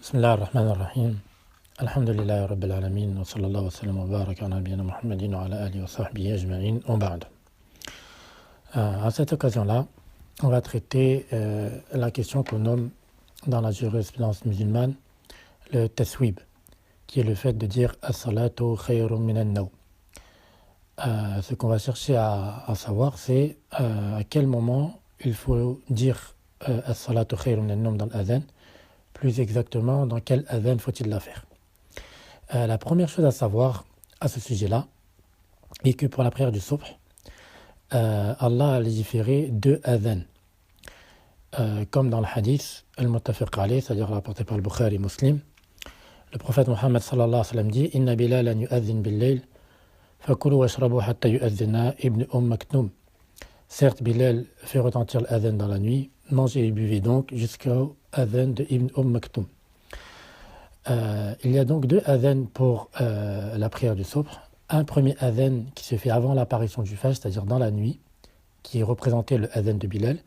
بسم الله الرحمن الرحيم الحمد لله رب العالمين وصلى الله وسلم وبارك على نبينا محمد وعلى آله وصحبه أجمعين وبعد. À cette occasion-là, on va traiter la question qu'on nomme dans la jurisprudence musulmane le taswib, qui est le fait de dire as-salatu khayrun min an-nawm. Ce qu'on va chercher à savoir, c'est à quel moment il faut dire as-salatu khayrun min an-nawm dans l'adhan. Plus exactement, dans quel adhan faut-il la faire? La première chose à savoir à ce sujet-là est que pour la prière du subh, Allah a légiféré deux adhan. Comme dans le hadith, al-muttafiq alayh, c'est-à-dire rapporté par le Bukhari et Muslim, le prophète Muhammad sallallahu alayhi wa sallam dit Inna Bilalan yu'adhin bil-layl, fakulu washrabu hatta yu'adhina ibn Maktoum. Certes, Bilal fait retentir l'adhan dans la nuit, mangez et buvez donc jusqu'au adhan de Ibn Maktoum. Il y a donc deux adhan pour la prière du subh. Un premier adhan qui se fait avant l'apparition du fajr, c'est-à-dire dans la nuit, qui est représenté le adhan de Bilal,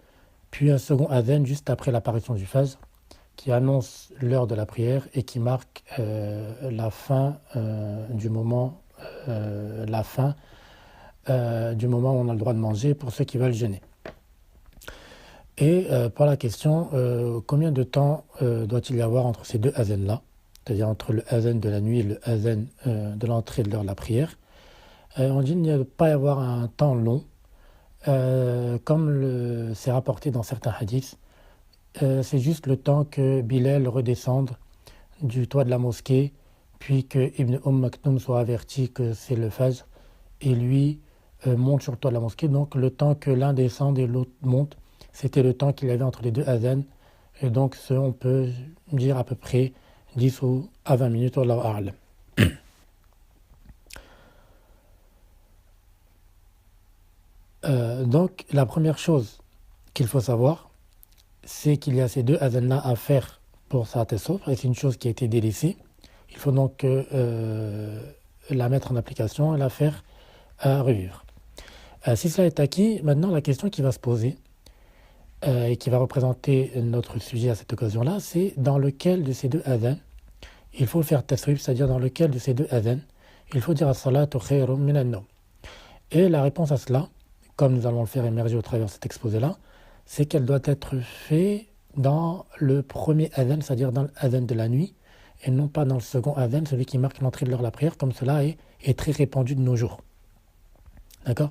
puis un second adhan juste après l'apparition du fajr, qui annonce l'heure de la prière et qui marque la fin du moment où on a le droit de manger pour ceux qui veulent jeûner. Et pour la question, combien de temps doit-il y avoir entre ces deux adhans-là, c'est-à-dire entre le adhan de la nuit et le adhan de l'entrée de l'heure de la prière? On dit qu'il n'y a pas y avoir un temps long, comme c'est rapporté dans certains hadiths. C'est juste le temps que Bilal redescende du toit de la mosquée, puis que Ibn Maktoum soit averti que c'est le fajr, et lui monte sur le toit de la mosquée. Donc le temps que l'un descende et l'autre monte, c'était le temps qu'il y avait entre les deux adhan. Et donc on peut dire à peu près 10 ou à 20 minutes, Wallahu a'lam. Donc la première chose qu'il faut savoir, c'est qu'il y a ces deux adhan-là à faire pour Salat al-Subh, et c'est une chose qui a été délaissée. Il faut donc la mettre en application et la faire revivre. Si cela est acquis, maintenant la question qui va se poser et qui va représenter notre sujet à cette occasion-là, c'est dans lequel de ces deux adhan il faut faire taswib, c'est-à-dire dans lequel de ces deux adhan il faut dire as-salatu khayrun min an-nawm. Et la réponse à cela, comme nous allons le faire émerger au travers de cet exposé-là, c'est qu'elle doit être faite dans le premier adhan, c'est-à-dire dans l'adhan de la nuit, et non pas dans le second adhan, celui qui marque l'entrée de l'heure de la prière, comme cela est très répandu de nos jours. D'accord?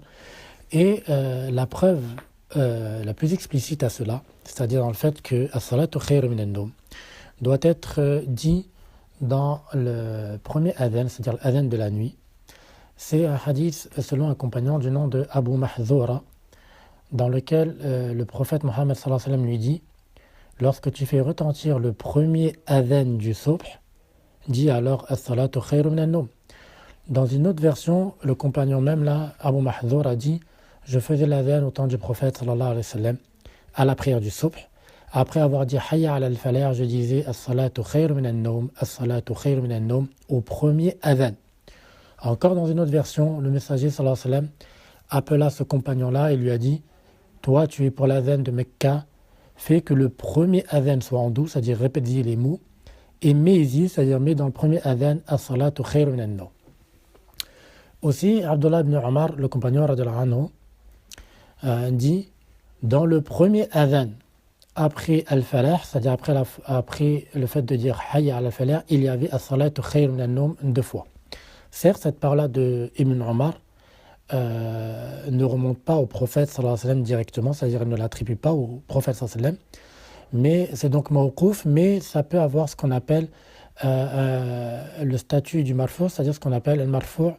Et la preuve la plus explicite à cela, c'est-à-dire dans le fait que as-salatu khayrun min an-nawm doit être dit dans le premier adhan, c'est-à-dire l'adhan de la nuit, c'est un hadith selon un compagnon du nom de Abu Mahzoura, dans lequel le prophète Mohammed sallallahu alayhi wa sallam lui dit lorsque tu fais retentir le premier adhan du subh, dis alors as-salatu khayrun min an-nawm. Dans une autre version, le compagnon même là, Abu Mahzoura, dit je faisais l'adhan au temps du prophète sallallahu alayhi wa sallam à la prière du subh. Après avoir dit hayya ala al-falah, je disais as-salatu khayrun min an-nawm, as-salatu khayrun min an-nawm au premier adhan. Encore dans une autre version, le messager sallallahu alayhi wa sallam appela ce compagnon-là et lui a dit toi tu es pour l'adhan de Mecca, fais que le premier adhan soit en douce, c'est-à-dire répète-y les mots, et mets-y, c'est-à-dire mets dans le premier adhan as-salatu khayrun min an-nawm. Aussi, Abdullah ibn Omar, le compagnon radhiyallahu anhu, dit dans le premier adhan après al-falah, c'est-à-dire après le fait de dire hayya ala al-falah, il y avait as-salatu khayrun min an-nawm deux fois. Certes, cette parole-là de Ibn Omar ne remonte pas au prophète sallallahu alayhi wa sallam directement, c'est-à-dire elle ne l'attribue pas au prophète sallallahu alayhi wa sallam, mais c'est donc mawqouf, mais ça peut avoir ce qu'on appelle le statut du marfou', c'est-à-dire ce qu'on appelle le marfou'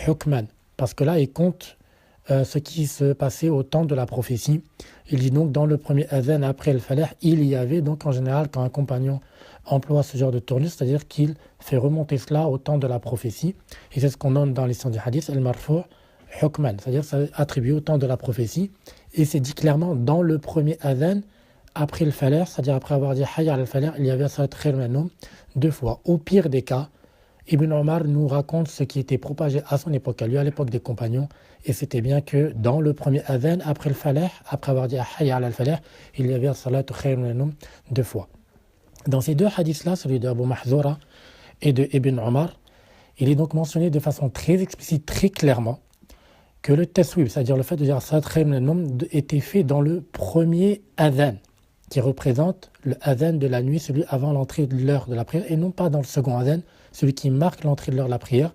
hukman, parce que là il compte ce qui se passait au temps de la prophétie. Il dit donc dans le premier adhan après le falah, il y avait donc en général quand un compagnon emploie ce genre de tournure, c'est-à-dire qu'il fait remonter cela au temps de la prophétie, et c'est ce qu'on nomme dans les sciences du hadith el marfou' hukman, c'est-à-dire c'est attribué au temps de la prophétie, et c'est dit clairement dans le premier adhan après le falah, c'est-à-dire après avoir dit hayya al falah, il y avait salat khayrun min an-nawm deux fois. Au pire des cas, Ibn Omar nous raconte ce qui était propagé à son époque, à lui, à l'époque des compagnons, et c'était bien que dans le premier adhan, après le falah, après avoir dit hayya al falah, il y avait salatu khayrun min an-nawm deux fois. Dans ces deux hadiths-là, celui d'Abu Mahzoura et de Ibn Omar, il est donc mentionné de façon très explicite, très clairement, que le taswib, c'est-à-dire le fait de dire Salat Khayrun min an-Nawm, était fait dans le premier adhan, qui représente le adhan de la nuit, celui avant l'entrée de l'heure de la prière, et non pas dans le second adhan, celui qui marque l'entrée de l'heure de la prière,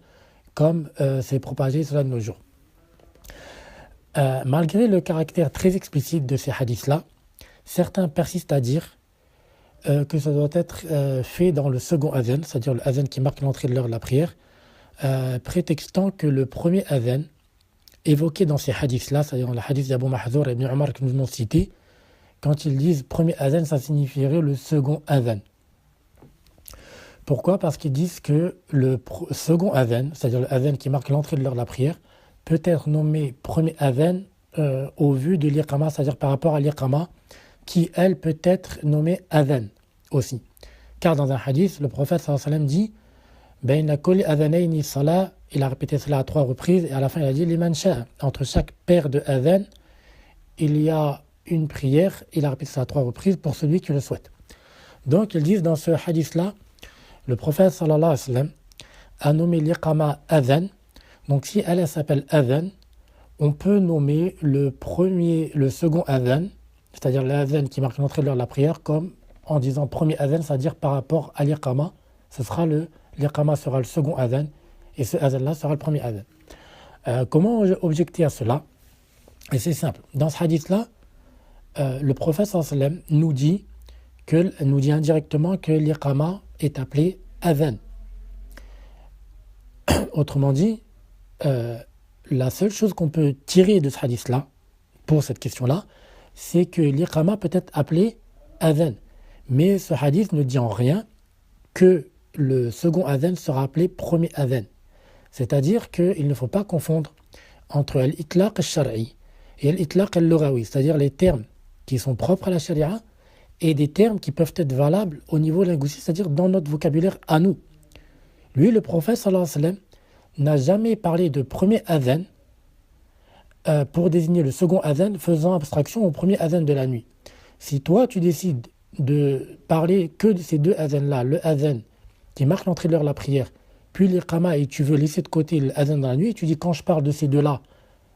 comme c'est propagé cela de nos jours. Malgré le caractère très explicite de ces hadiths-là, certains persistent à dire que ça doit être fait dans le second adhan, c'est-à-dire le adhan qui marque l'entrée de l'heure de la prière, prétextant que le premier adhan évoqué dans ces hadiths-là, c'est-à-dire dans le hadith d'Abu Mahzour et Ibn Omar que nous venons de citer, quand ils disent premier adhan, ça signifierait le second adhan. Pourquoi ? Parce qu'ils disent que le second adhan, c'est-à-dire le adhan qui marque l'entrée de l'heure de la prière, peut être nommé premier adhan au vu de l'iqama, c'est-à-dire par rapport à l'iqama, qui, elle, peut être nommée adhan aussi. Car dans un hadith, le prophète sallallahu alayhi wa sallam dit Bayna kulli adhanayni salah, il a répété cela à 3 reprises, et à la fin il a dit liman sha'a. Entre chaque paire de adhan, il y a une prière, il a répété ça à 3 reprises pour celui qui le souhaite. Donc ils disent dans ce hadith-là, le prophète sallallahu alayhi wa sallam a nommé l'iqama adhan. Donc si elle s'appelle adhan, on peut nommer le second adhan, c'est-à-dire l'adhan qui marque l'entrée de l'heure de la prière, comme en disant premier adhan, c'est-à-dire par rapport à l'iqama, l'iqama sera le second adhan, et ce adhan-là sera le premier adhan. Comment objecter à cela ? Et c'est simple. Dans ce hadith-là, le prophète sallallahu alayhi wa sallam nous dit indirectement que l'iqama est appelé adhan. Autrement dit, la seule chose qu'on peut tirer de ce hadith-là, pour cette question-là, c'est que l'iqama peut être appelé adhan. Mais ce hadith ne dit en rien que le second adhan sera appelé premier adhan. C'est-à-dire qu'il ne faut pas confondre entre l'itlaq al-shar'i et l'itlaq al-lughawi, c'est-à-dire les termes qui sont propres à la sharia et des termes qui peuvent être valables au niveau linguistique, c'est-à-dire dans notre vocabulaire à nous. Lui, le prophète sallallahu alayhi wa sallam, n'a jamais parlé de premier adhan pour désigner le second adhan, faisant abstraction au premier adhan de la nuit. Si toi, tu décides de parler que de ces deux adhans-là, le adhan qui marque l'entrée de l'heure de la prière, puis l'iqama, et tu veux laisser de côté le adhan de la nuit, et tu dis quand je parle de ces deux-là,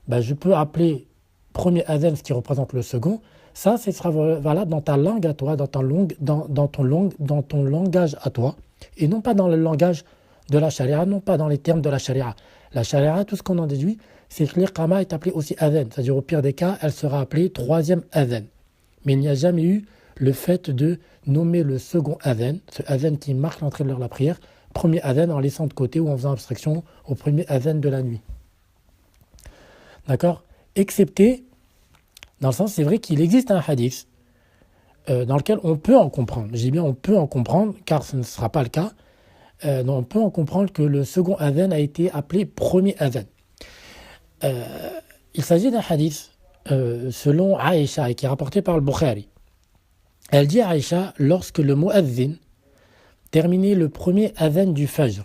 je peux appeler premier adhan ce qui représente le second. Ça sera valable dans ta langue à toi, dans ton langage à toi, et non pas dans le langage de la charia, non pas dans les termes de la charia. La charia, tout ce qu'on en déduit, c'est que l'iqama est appelée aussi adhan, c'est-à-dire au pire des cas, elle sera appelée troisième adhan. Mais il n'y a jamais eu le fait de nommer le second adhan, ce adhan qui marque l'entrée de l'heure de la prière, premier adhan en laissant de côté ou en faisant abstraction au premier adhan de la nuit. D'accord ? Excepté, dans le sens, c'est vrai qu'il existe un hadith dans lequel on peut en comprendre. Je dis bien on peut en comprendre, car ce ne sera pas le cas. On peut en comprendre que le second adhan a été appelé premier adhan. Il s'agit d'un hadith selon Aïcha et qui est rapporté par le Bukhari. Elle dit à Aïcha, lorsque le mu'adhin terminait le premier adhan du fajr.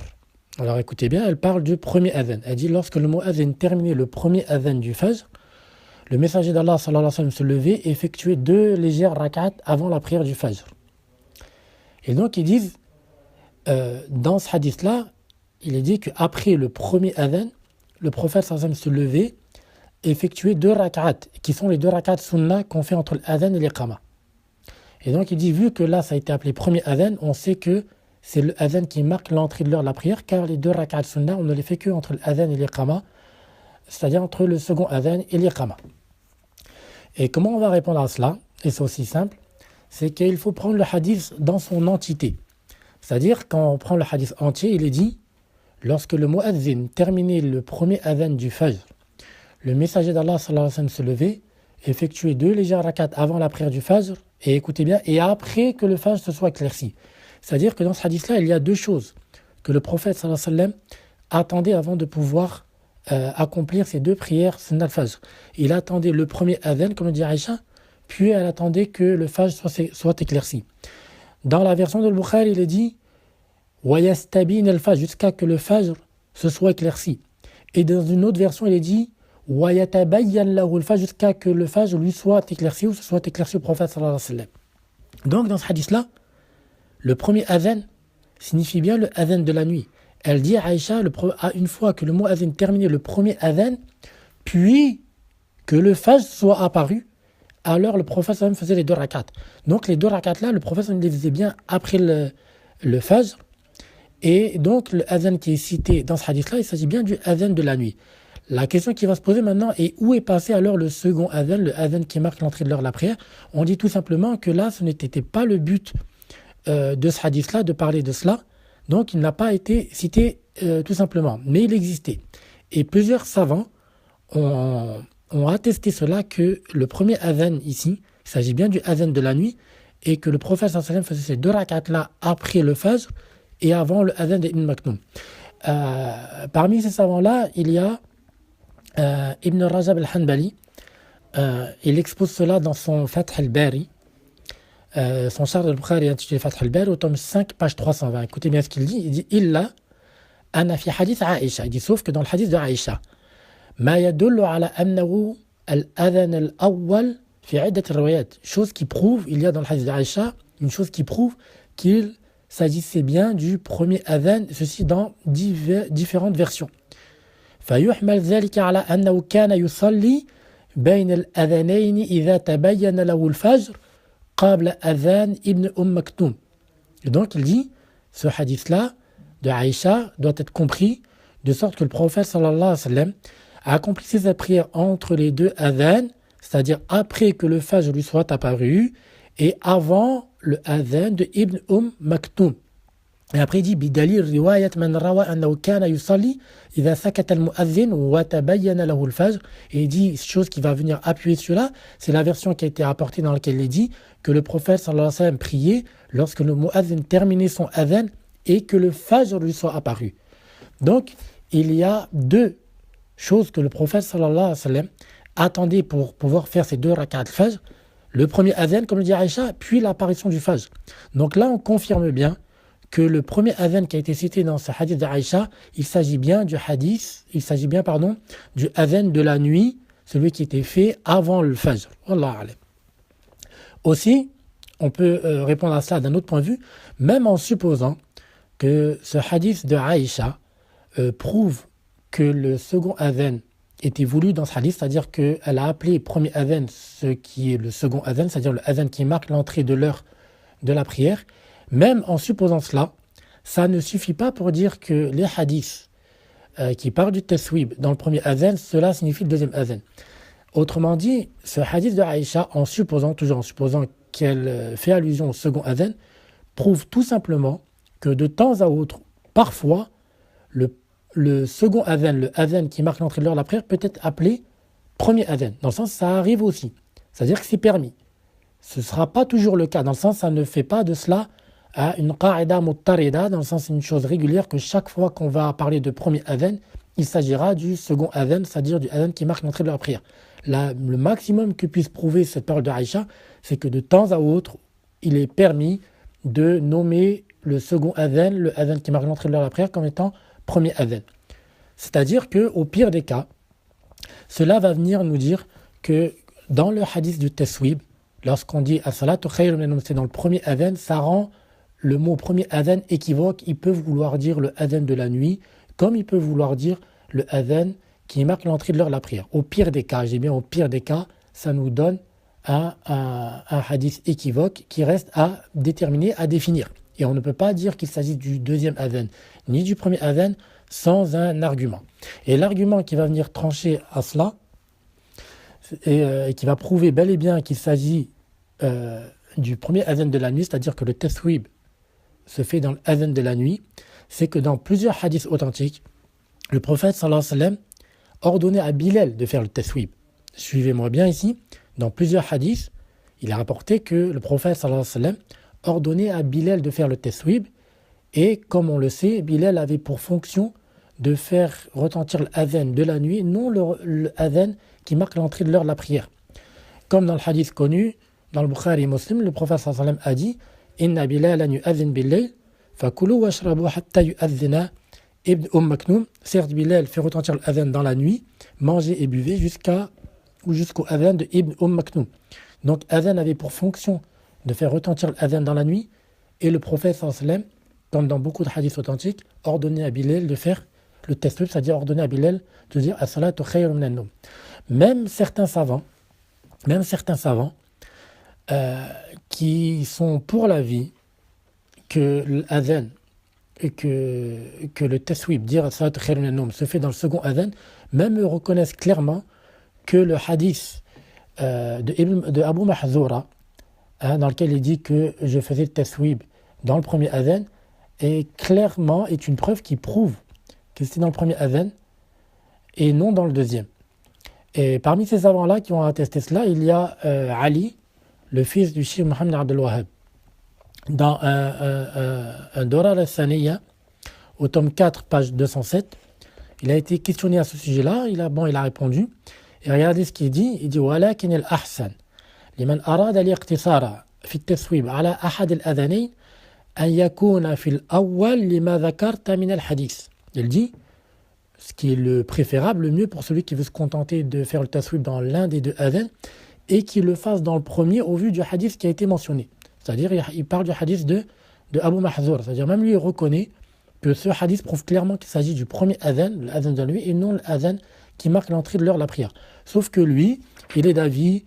Alors écoutez bien, elle parle du premier adhan. Elle dit, lorsque le mu'adhin terminait le premier adhan du fajr, le messager d'Allah sallallahu alayhi wa sallam se levait et effectuait 2 légères rak'at avant la prière du fajr. Et donc ils disent, dans ce hadith-là, il est dit qu'après le premier adhan, le prophète sallallahu alayhi wa sallam se levait et effectuait 2 rak'at, qui sont les 2 rak'at sunnah qu'on fait entre l'adhan et l'iqama. Et donc il dit, vu que là ça a été appelé premier adhan, on sait que c'est le adhan qui marque l'entrée de l'heure de la prière, car les 2 rak'at sunnah, on ne les fait que entre l'adhan et l'iqama, c'est-à-dire entre le second adhan et l'iqama. Et comment on va répondre à cela ? Et c'est aussi simple, c'est qu'il faut prendre le hadith dans son entité. C'est-à-dire, quand on prend le hadith entier, il est dit, lorsque le mu'adhin terminait le premier adhan du fajr, le messager d'Allah sallallahu alayhi wa sallam se levait, effectuait 2 légères rak'at avant la prière du fajr, et écoutez bien, et après que le fajr se soit éclairci. C'est-à-dire que dans ce hadith-là, il y a 2 choses que le prophète sallallahu alayhi wa sallam attendait avant de pouvoir accomplir ces 2 prières sunnat al-fajr. Il attendait le premier adhan, comme le dit Aïcha, puis elle attendait que le fajr soit éclairci. Dans la version de Bukhari, il est dit وَيَسْتَبِينَ الْفَجْرِ, jusqu'à que le fajr se soit éclairci. Et dans une autre version, il est dit وَيَتَبَيَّنْ لَهُ الْفَجْرِ, jusqu'à que le fajr lui soit éclairci ou se soit éclairci au prophète sallallahu alayhi wa sallam. Donc dans ce hadith-là, le premier adhan signifie bien le adhan de la nuit. Elle dit à Aïcha, une fois que le mu'adhin terminait le premier adhan, puis que le fajr soit apparu, alors le prophète sallam faisait les 2 rakats. Donc les 2 rakats là, le prophète sallam les faisait bien après le fajr. Et donc le adhan qui est cité dans ce hadith là, il s'agit bien du adhan de la nuit. La question qui va se poser maintenant est où est passé alors le second adhan, le adhan qui marque l'entrée de l'heure de la prière. On dit tout simplement que là, ce n'était pas le but de ce hadith là, de parler de cela. Donc il n'a pas été cité tout simplement, mais il existait. Et plusieurs savants ont attesté cela, que le premier adhan ici, il s'agit bien du adhan de la nuit, et que le prophète sallallahu alayhi wa sallam faisait ces 2 rakats là après le fajr et avant le adhan d'Ibn Maktoum. Parmi ces savants-là, il y a Ibn Rajab al-Hanbali. Il expose cela dans son Fath al-Bari, son Sharh al-Bukhari intitulé Fath al-Bari, au tome 5, page 320. Écoutez bien ce qu'il dit. Il dit Illa ana fi hadith Aïcha. Il dit sauf que dans le hadith de Aïcha, ma yadullu ala annahu al-adhan al-awwal fi iddat al-riwayat. Chose qui prouve, il y a dans le hadith de Aïcha une chose qui prouve qu'il s'agissait bien du premier adhan, ceci dans différentes versions. فيحمل ذلك على أنه كان يصلي بين الأذانين إذا تبين له الفجر قبل أذان ابن مكتوم. Et donc il dit, ce hadith-là de Aïcha doit être compris de sorte que le prophète sallallahu alayhi wa sallam a accompli sa prière entre les 2 adhan, c'est-à-dire après que le fajr lui soit apparu et avant le adhan de Ibn Maktoum. Et après il dit bidalil riwayat man rawa annahu kana yusalli idha sakata al-mu'adhdhin wa tabayyana lahu al-fajr. Et il dit chose qui va venir appuyer sur cela, c'est la version qui a été rapportée dans laquelle il dit que le prophète sallallahu alayhi wa sallam priait lorsque le mu'adhdhin terminait son adhan et que le fajr lui soit apparu. Donc il y a 2 choses que le prophète sallallahu alayhi wa sallam attendait pour pouvoir faire ces 2 rak'at al-fajr. Le premier adhan, comme le dit Aïcha, puis l'apparition du fajr. Donc là on confirme bien que le premier adhan qui a été cité dans ce hadith d'Aïcha, il s'agit bien du adhan de la nuit, celui qui était fait avant le fajr. Wallahu a'lam. Aussi, on peut répondre à cela d'un autre point de vue, même en supposant que ce hadith de Aïcha prouve que le second adhan était voulu dans ce hadith, c'est-à-dire qu'elle a appelé premier adhan ce qui est le second adhan, c'est-à-dire le adhan qui marque l'entrée de l'heure de la prière. Même en supposant cela, ça ne suffit pas pour dire que les hadiths qui parlent du taswib dans le premier adhan, cela signifie le deuxième adhan. Autrement dit, ce hadith de Aïcha, toujours en supposant qu'elle fait allusion au second adhan, prouve tout simplement que de temps à autre, parfois, le second adhan, le adhan qui marque l'entrée de l'heure de la prière, peut être appelé premier adhan. Dans le sens, ça arrive aussi. C'est-à-dire que c'est permis. Ce ne sera pas toujours le cas. Dans le sens, ça ne fait pas de cela à une qa'ida muttarida, dans le sens c'est une chose régulière que chaque fois qu'on va parler de premier adhan, il s'agira du second adhan, c'est-à-dire du adhan qui marque l'entrée de la prière. Le maximum que puisse prouver cette parole de Aïcha, c'est que de temps à autre, il est permis de nommer le second adhan, le adhan qui marque l'entrée de la prière, comme étant premier adhan. C'est-à-dire qu'au pire des cas, cela va venir nous dire que dans le hadith du taswib, lorsqu'on dit as-salatu khayrun min an-nawm, c'est dans le premier adhan, ça rend le mot premier adhan équivoque. Il peut vouloir dire le adhan de la nuit, comme il peut vouloir dire le adhan qui marque l'entrée de l'heure de la prière. Au pire des cas, au pire des cas, ça nous donne un hadith équivoque qui reste à déterminer, à définir. Et on ne peut pas dire qu'il s'agit du deuxième adhan, ni du premier adhan, sans un argument. Et l'argument qui va venir trancher à cela, et qui va prouver bel et bien qu'il s'agit du premier adhan de la nuit, c'est-à-dire que le taswib se fait dans l'adhan de la nuit, c'est que dans plusieurs hadiths authentiques, le prophète sallallahu alayhi wa sallam ordonnait à Bilal de faire le taswib. Suivez-moi bien ici, dans plusieurs hadiths, il est rapporté que le prophète sallallahu alayhi wa sallam ordonnait à Bilal de faire le taswib, et comme on le sait, Bilal avait pour fonction de faire retentir l'adhan de la nuit, non le adhan qui marque l'entrée de l'heure de la prière. Comme dans le hadith connu, dans le Bukhari et Muslim, le prophète sallallahu alayhi wa sallam a dit Inna Bilalan yu'adhin bil-layl, fakulu washrabu hatta yu'adhina Ibn Maktoum. Certes, Bilal fait retentir l'adhan dans la nuit, mangez et buvez jusqu'au adhan de Ibn Maktoum. Donc, adhan avait pour fonction de faire retentir l'adhan dans la nuit, Et le prophète sallallahu alayhi wa sallam, comme dans beaucoup de hadiths authentiques, ordonnait à Bilal de faire le taswib, c'est-à-dire ordonnait à Bilal de dire as-salatu khayrun min an-nawm. Même certains savants, qui sont pour l'avis que l'adhan et que le taswib, dire as-salatu khayrun min an-nawm, se fait dans le second adhan, même eux reconnaissent clairement que le hadith de Abu Mahzoura, dans lequel il dit que je faisais le taswib dans le premier adhan, est une preuve qui prouve que c'était dans le premier adhan et non dans le deuxième. Et parmi ces savants-là qui ont attesté cela, il y a Ali, le fils du cheikh Mohammed Abdel Wahhab. Dans un Durar al-Saniyya, au tome 4, page 207, il a été questionné à ce sujet-là, il a répondu. Et regardez ce qu'il dit, il dit وَلَكِنِ الْأَحْسَنِ لمن أراد الاقتصار في التثويب على أحد الأذانين أن يكون في الأول لما ذكرت من الحديث. Il dit, ce qui est le préférable, le mieux pour celui qui veut se contenter de faire le taswib dans l'un des deux adhan, et qu'il le fasse dans le premier au vu du hadith qui a été mentionné. C'est-à-dire, il parle du hadith de Abu Mahzour. C'est-à-dire, même lui, il reconnaît que ce hadith prouve clairement qu'il s'agit du premier adhan, l'adhan de la nuit, et non l'adhan qui marque l'entrée de l'heure de la prière. Sauf que lui, il est d'avis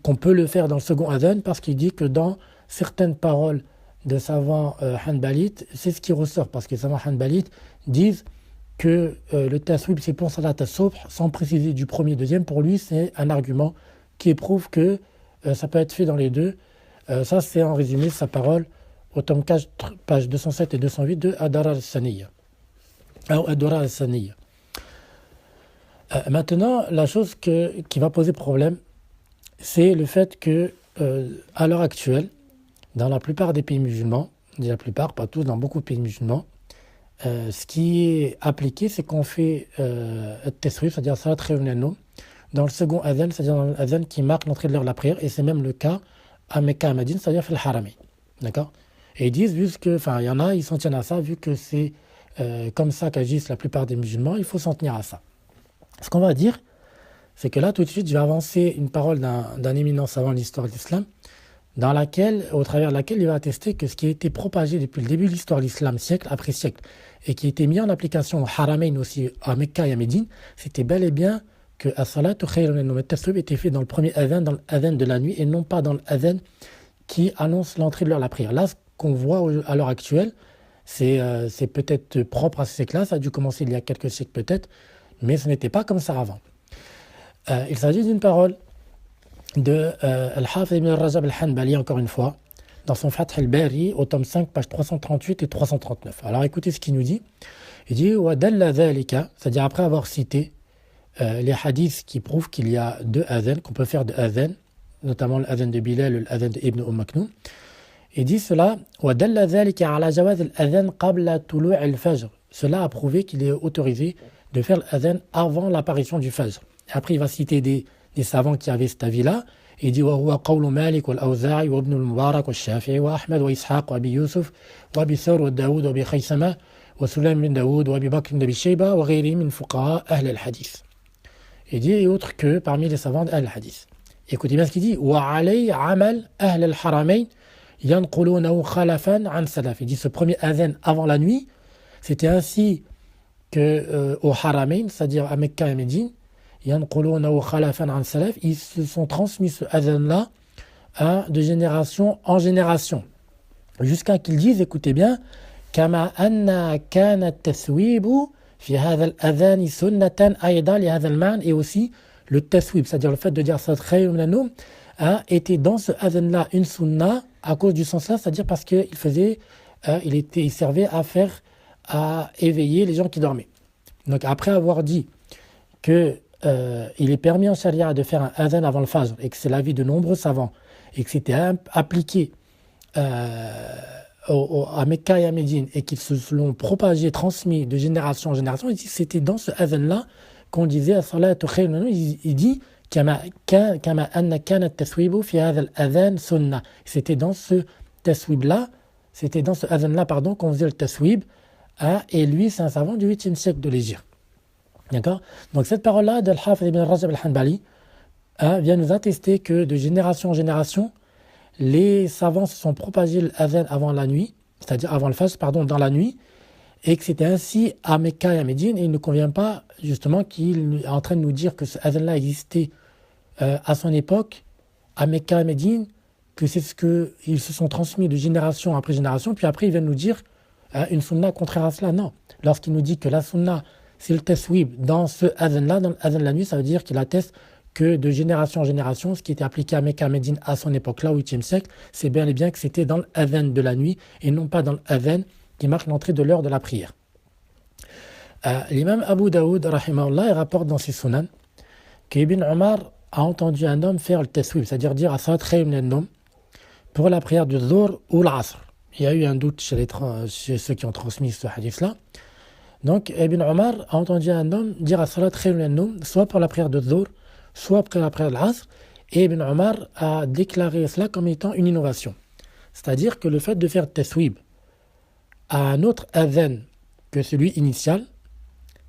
qu'on peut le faire dans le second adhan parce qu'il dit que dans certaines paroles de savants hanbalites, c'est ce qui ressort, parce que les savants hanbalites disent que le taswib c'est pour salat as-subh, sans préciser du premier, deuxième. Pour lui, c'est un argument qui prouve que ça peut être fait dans les deux. Ça, c'est en résumé sa parole au tome 4, page 207 et 208 de Ad-Durar al-Saniyya. Ad-Durar al-Saniyya. Maintenant, la chose qui va poser problème, c'est le fait que, à l'heure actuelle, dans la plupart des pays musulmans, la plupart, pas tous, dans beaucoup de pays musulmans, ce qui est appliqué, c'est qu'on fait taswib, c'est-à-dire salat khayrun min an-nawm, dans le second adhan, c'est-à-dire dans l'adhan qui marque l'entrée de l'heure de la prière, et c'est même le cas à Mecca, à Médine, c'est-à-dire fil haramain. D'accord ? Et ils disent, il y en a, ils s'en tiennent à ça, vu que c'est comme ça qu'agissent la plupart des musulmans, il faut s'en tenir à ça. Ce qu'on va dire, c'est que là, tout de suite, je vais avancer une parole d'un éminent savant de l'histoire de l'islam, au travers de laquelle il va attester que ce qui a été propagé depuis le début de l'histoire de l'islam, siècle après siècle, et qui a été mis en application au Haramain aussi, à Mecca et à Médine, c'était bel et bien que as-salatu khayrun min an-nawm, at-taswib était fait dans le premier adhan, dans l'adhan de la nuit, et non pas dans l'adhan qui annonce l'entrée de l'heure de la prière. Là, ce qu'on voit à l'heure actuelle, c'est peut-être propre à ce siècle-là, ça a dû commencer il y a quelques siècles peut-être, mais ce n'était pas comme ça avant. Il s'agit d'une parole de Al-Hafidh ibn Rajab al-Hanbali, encore une fois, dans son Fath al-Bari, au tome 5, page 338 et 339. Alors écoutez ce qu'il nous dit. Il dit wa dalla dhalika, c'est-à-dire après avoir cité les hadiths qui prouvent qu'il y a deux adhan, qu'on peut faire deux adhan, notamment l'adhan de Bilal et l'adhan de Ibn Maknoum. Il dit cela wa dalla dhalika ala jawaz al-adhan qabla tulu' al-fajr. Cela a prouvé qu'il est autorisé de faire l'adhan avant l'apparition du fajr. Et après, il va citer des savants qui avaient cet avis-là. Il dit وهو قول مالك والأوزاعي وابن المبارك والشافعي وأحمد وإسحاق وأبي يوسف وأبي ثور وداود وأبي خيثمة وسليم بن داود وأبي بكر بن أبي شيبة وغيرهم من فقهاء أهل الحديث. Il dit et autres que parmi les savants d'Ahl al-Hadith. Écoutez bien ce qu'il dit وعلي عمل أهل الحرمين ينقلونه خلفا عن سلف. Il dit ce premier adhan avant la nuit, c'était ainsi que au Haramain, c'est-à-dire à Mecca et Médine, ils se sont transmis ce adhan-là de génération en génération. Jusqu'à qu'ils disent, écoutez bien, كما أن كان التثويب في هذا الأذان سنة أيضا لهذا المعنى, et aussi le taswib, c'est-à-dire le fait de dire salat khayrun min an-nawm, était dans ce adhan-là une sunna à cause du sens-là, c'est-à-dire parce qu'il il servait à éveiller les gens qui dormaient. Donc après avoir dit que il est permis en charia de faire un adhan avant le fajr et que c'est l'avis de nombreux savants et que c'était appliqué à Mecca et à Médine et qu'ils se l'ont propagé, transmis de génération en génération, c'était dans ce adhan-là qu'on disait as-salatu khayrun min an-nawm. Il dit كما أن كان التثويب في هذا الأذان سنة. C'était dans ce taswib-là, qu'on faisait le taswib. Et lui, c'est un savant du 8e siècle de l'Hégire. D'accord ? Donc cette parole-là d'Al-Hafidh ibn Rajab al-Hanbali vient nous attester que de génération en génération, les savants se sont propagés l'adhan avant la nuit, c'est-à-dire avant le fajr, pardon, dans la nuit, et que c'était ainsi à Mecca et à Médine, et il ne convient pas justement qu'il est en train de nous dire que ce adhan-là existait à son époque, à Mecca et Médine, que c'est ce qu'ils se sont transmis de génération après génération, puis après il vient nous dire une sunna contraire à cela. Non. Lorsqu'il nous dit que la sunna, c'est le taswib dans ce adhan-là, dans le adhan de la nuit, ça veut dire qu'il atteste que de génération en génération, ce qui était appliqué à Mecca et Médine à son époque-là, au 8e siècle, c'est bien et bien que c'était dans le adhan de la nuit et non pas dans le adhan qui marque l'entrée de l'heure de la prière. L'imam Abu Daoud, rahimahullah, il rapporte dans ses sunan qu'Ibn Omar a entendu un homme faire le taswib, c'est-à-dire dire à Salat Khayr min an-Nawm pour la prière du Dhuhr ou l'Asr. Il y a eu un doute chez ceux qui ont transmis ce hadith-là. Donc, Ibn Omar a entendu un homme dire à Salat Khayr min an-Nawm, soit pour la prière de Dhuhr, soit pour la prière de l'Asr, et Ibn Omar a déclaré cela comme étant une innovation. C'est-à-dire que le fait de faire le taswib à un autre adhan que celui initial,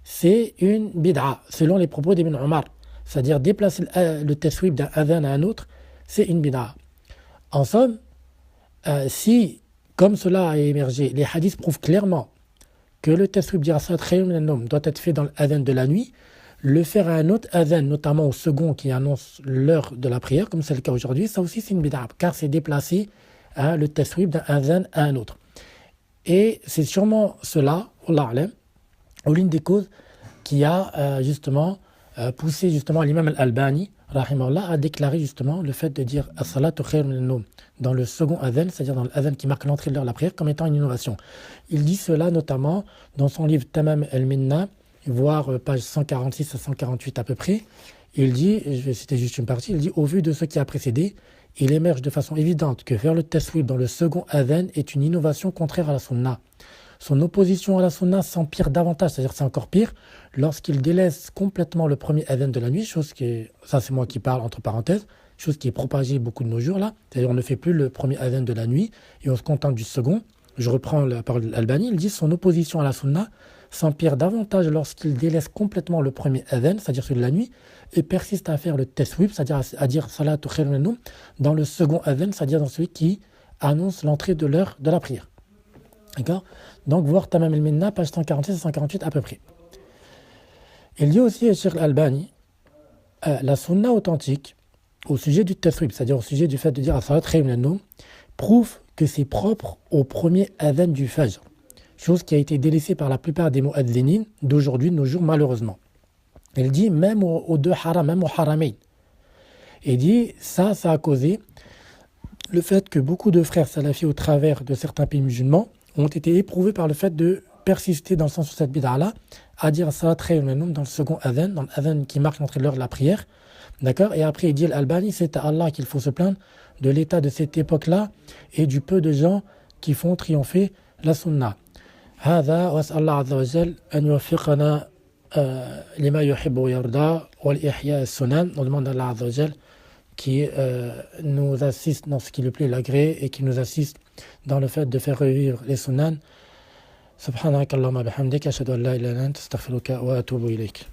c'est une bid'a, selon les propos d'Ibn Omar. C'est-à-dire déplacer le taswib d'un adhan à un autre, c'est une bid'a. En somme, si, comme cela a émergé, les hadiths prouvent clairement que le taswib d'Irasat Khayr min an-Nawm doit être fait dans l'adhan de la nuit, le faire à un autre adhan, notamment au second qui annonce l'heure de la prière, comme c'est le cas aujourd'hui, ça aussi c'est une bid'a, car c'est déplacer le taswib d'un adhan à un autre. Et c'est sûrement cela, Wallahu a'lam, ou l'une des causes qui a justement poussé justement l'imam al-Albani, rahimahullah, a déclaré justement le fait de dire as-salatu khayr min an-nawm dans le second adhan, c'est-à-dire dans l'adhan qui marque l'entrée de l'heure de la prière, comme étant une innovation. Il dit cela notamment dans son livre Tamam al-Minna, voire page 146 à 148 à peu près. Il dit, je vais citer juste une partie, il dit: au vu de ce qui a précédé, il émerge de façon évidente que faire le taswib dans le second adhan est une innovation contraire à la sunna. Son opposition à la sunna s'empire davantage, c'est-à-dire c'est encore pire, lorsqu'il délaisse complètement le premier adhan de la nuit, chose qui est, ça c'est moi qui parle entre parenthèses, chose qui est propagée beaucoup de nos jours là, c'est-à-dire on ne fait plus le premier adhan de la nuit et on se contente du second. Je reprends la parole de l'Albani, il dit: son opposition à la sunna s'empire davantage lorsqu'il délaisse complètement le premier adhan, c'est-à-dire celui de la nuit, et persiste à faire le taswib, c'est-à-dire à dire salatu khayr min an-nawm dans le second adhan, c'est-à-dire dans celui qui annonce l'entrée de l'heure de la prière. D'accord? Donc, voir Tamam al-Minna, page 146 à 148 à peu près. Il dit aussi, Cheikh al-Albani, la sunna authentique au sujet du taswib, c'est-à-dire au sujet du fait de dire as-salat khayr min an-nawm, prouve que c'est propre au premier adhan du fajr, chose qui a été délaissée par la plupart des mu'adhdhinines d'aujourd'hui, de nos jours, malheureusement. Il dit même aux deux haram, même aux haramain. Il dit ça a causé le fait que beaucoup de frères salafis au travers de certains pays musulmans ont été éprouvés par le fait de persister dans le sens de cette bid'a-là, à dire salat khayr min an-nawm dans le second adhan, dans l'adhan qui marque l'entrée de l'heure de la prière. D'accord? Et après, il dit l'Albani, c'est à Allah qu'il faut se plaindre de l'état de cette époque-là et du peu de gens qui font triompher la sunna. هذا وأسأل الله عز وجل أن يوفقنا لما يحب ويرضى والإحياء السنن. On demande à Allah Azza wa Jal qui nous assiste dans ce qui lui plaît, l'agrée, et qui nous assiste dans le fait de faire revivre les sunan. Subhanaka Allahumma bihamdika ashhadu an la ilaha illa anta astaghfiruka wa atubu ilayk.